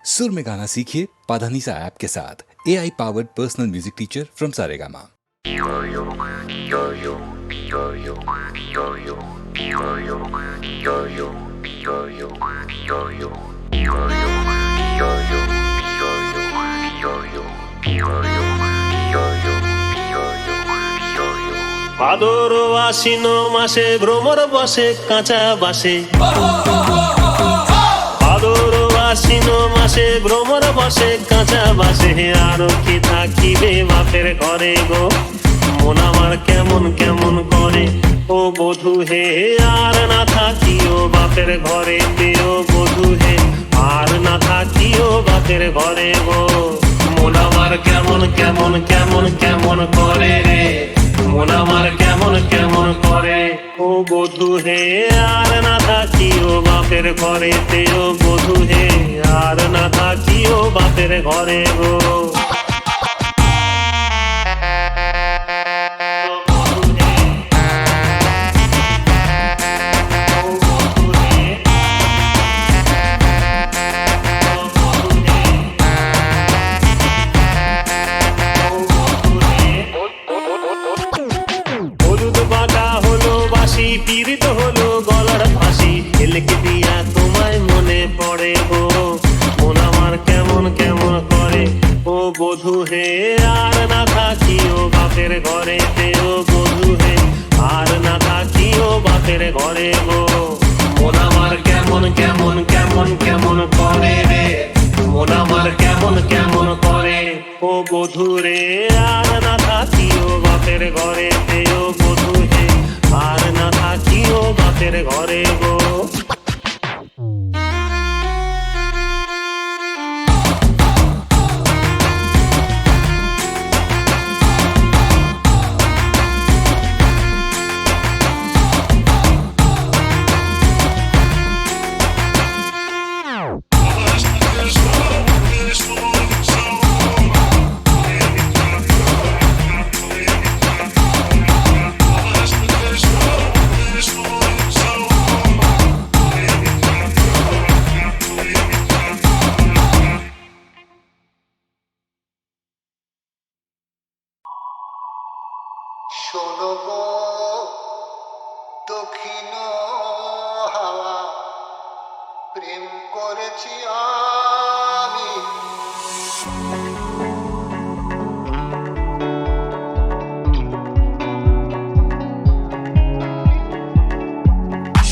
सुर में गाना सीखिए पाधानीसा ऐप के साथ। AI powered personal music teacher from Saregama. ভাদর আশ্বিন মাসে ভ্রমর বসে কাঁচা বাসে, ভাদর আশ্বিন মাসে ভ্রমর বসে কাঁচা বাসে। আর কি থাকিবে বাপের ঘরে গো, মন আমার কেমন কেমন করে ও বধূ হে। আর না থাকিও বাপের ঘরে ও বধূ হে, আর না থাকিও বাপের ঘরে গো। মন আমার কেমন কেমন কেমন কেমন করে রে, মন আমার কেমন কেমন করে ও বধূ হে। আর না থাকিও বাপের ঘরে ও বধূ হে, আর না থাকিও বাপের ঘরে গো। পীড়িত হলো গলার ফাঁসি, এলকে দিয়া তোমায় মনে পড়ে গো। মন আমার কেমন কেমন করে ও বধূ হে। আর না থাকিও বাপের ঘরে ও বধূ হে, আর না থাকিও বাপের ঘরে গো। মন আমার কেমন কেমন কেমন কেমন করে রে, মন আমার কেমন কেমন করে ও বধূ রে। আর না থাকিও বাপের ঘরে ও বধূ হে, আর না থাকিও বাপের ঘরে গো। শোনো গো দক্ষিণ হাওয়া, প্রেম করেছি আমি।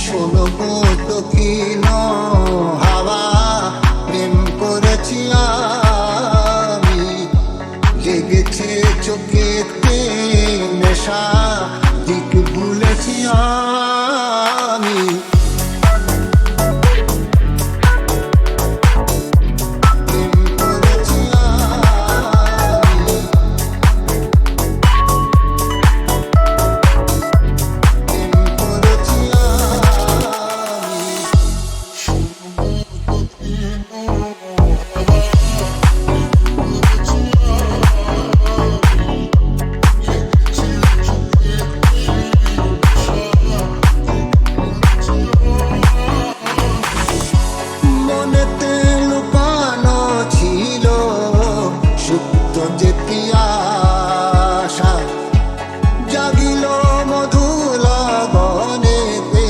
শোনো গো দক্ষিণ হাওয়া, প্রেম করেছি আমি। লেগেছে চোখেতে নেশা, দিক ভুলেছি আমি। প্রেম করেছি আমি, প্রেম করেছি মনেতে লুকানো ছিল সুপ্ত যে পিয়াসা, জাগিল মধুর গনেতে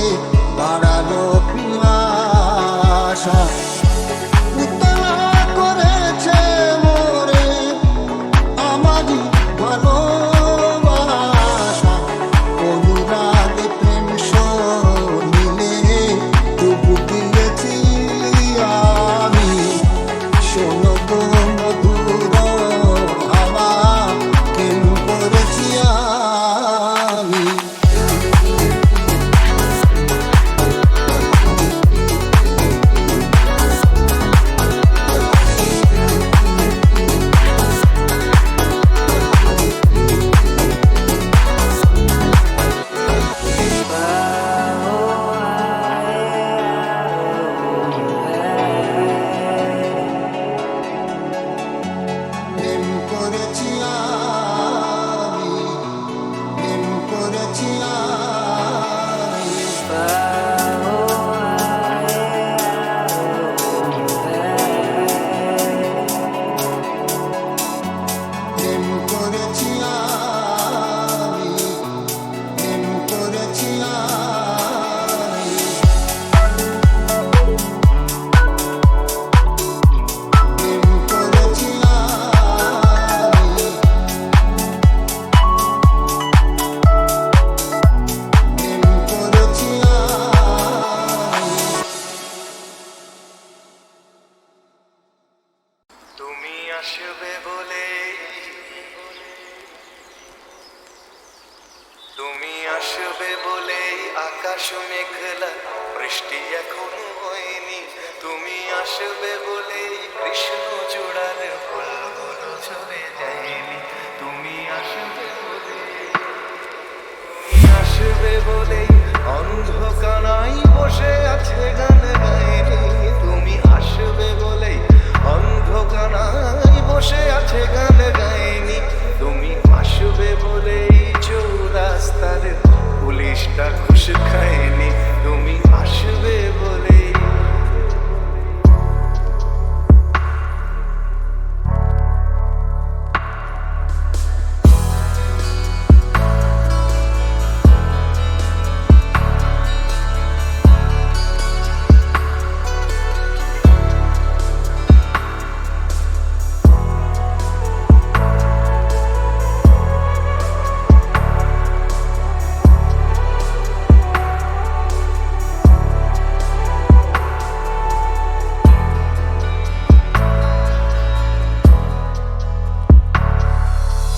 বাড়ালো পিয়াসা। আসবে বলে, তুমি আসবে বলে আকাশ মেঘলা, বৃষ্টি এখনো হয়নি। তুমি আসবে বলে কৃষ্ণ চূড়ার ফুলগুলো ঝরে যায়নি। তুমি আসবে বলে, তুমি আসবে বলে অন্ধকারাই বসে আছে গান গায়নি। তুমি আসবে বলে অন্ধকারাই বসে আছে গান গায়নি। তুমি আসবে বলে চৌরাস্তার পুলিশটা ঘুষ খায়নি। তুমি আসবে বলে,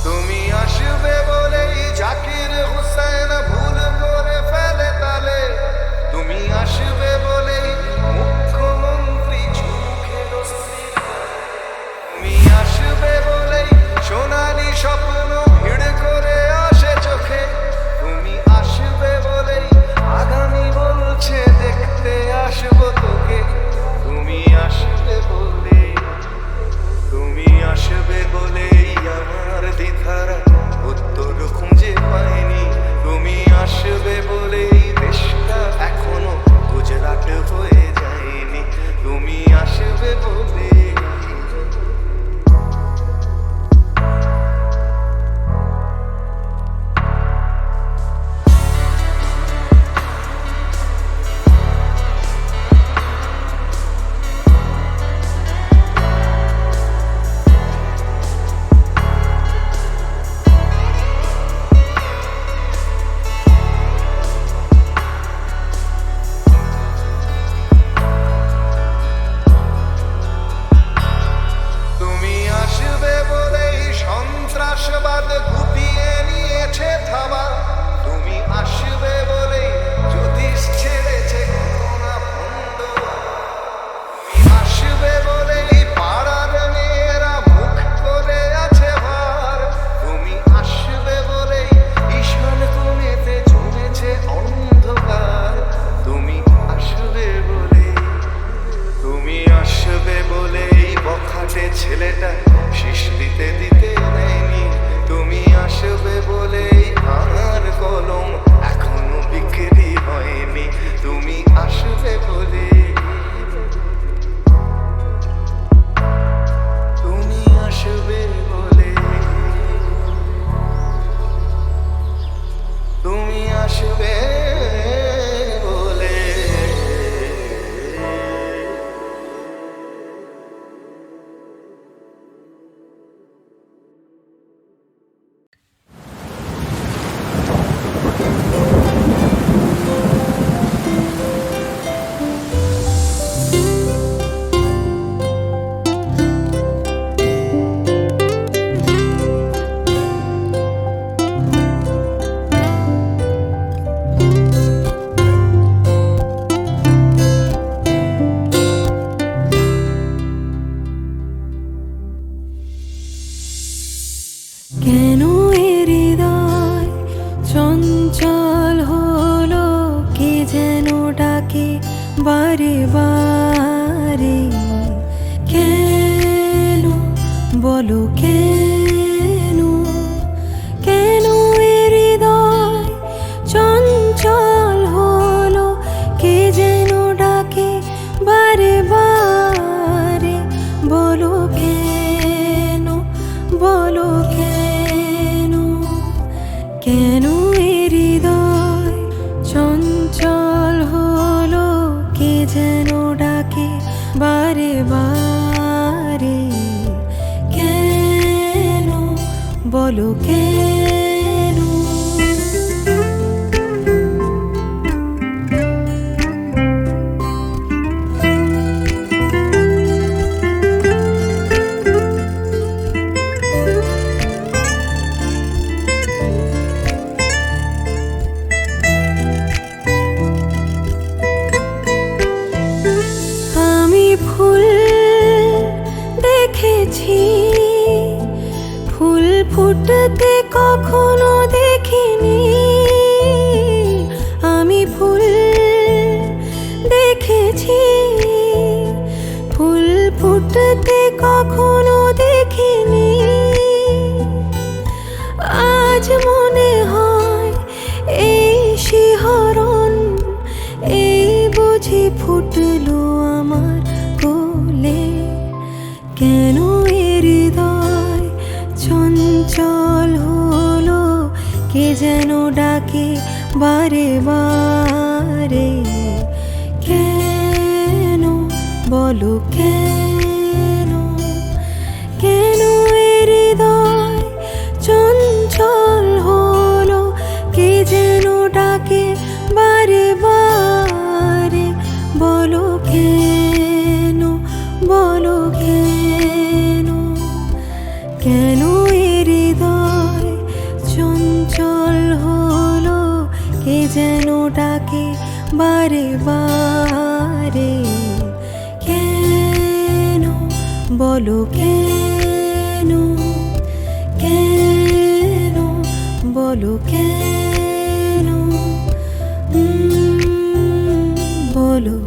তুমি আসবে বলেই জাকির হুসেন ভুল করে ফেলে তালে। তুমি আসবে বলেই মুখ্যমন্ত্রী চোখে তুমি আসবে বলেই সোনালি স্বপ্ন ভিড় করে আসে চোখে। তুমি আসবে বলেই আগামী বলছে দেখতে আসবো তোকে। তুমি আসবে বলে, তুমি আসবে বলেই আমার দ্বিধারা উত্তর খুঁজে পাইনি। তুমি আসবে বলেই দেশটা এখনো গুজরাট হয়ে যায়নি। তুমি আসবে বলে, তুমি আসবে বলেই সন্ত্রাসবাদ গুটিয়ে নিয়েছে থাবা। তুমি আসবে বলেই জ্যোতিষ ছেড়েছে ঘটনা ভণ্ড। তুমি আসবে বলেই পাড়ার মেয়েরা মুখ করে আছে ভার। তুমি আসবে বলেই ঈশান কোণেতে জমেছে অন্ধকার। তুমি আসবে বলে, তুমি আসবে বলেই বখাটে ছেলেটা শীষ দিতে দিতে নেয়নি। তুমি আসবে বলেই আমার কলম এখনো বিক্রি হয়নি। তুমি আসবে বলে, তুমি আসবে বলে, তুমি আসবে বলে। কেন এ হৃদয় চঞ্চল হলো, কে যেন ডাকে বারে বারে। কেন বলো কেন, কেন এ হৃদয় চঞ্চল হলো, কে যেন ডাকে বারে বারে। বলো কেন, বলো কেন, কেন এ হৃদয় চঞ্চল হলো, কে যেন ডাকে বারে বারে। কেন বলো কেন। ফুটতে কখনো দেখিনি, আমি ফুল দেখেছি। ফুল ফুটতে কখনো দেখিনি, আজ মনে হয় এই শিহরণ, এই বুঝি ফুটলো আমার কোলে। কেন এ হৃদয় চঞ্চল হলো, কে যেন ডাকে বারে বারে। কেন বলো কেন, কেন এ হৃদয় চঞ্চল হলো, কে যেন ডাকে বারে বারে। বলো কেন, বলো কেন, কেন এ হৃদয় চঞ্চল হলো, কে যেন ডাকে বারে বারে। কেন বলো কেন, কেন বলো কেন, বলো।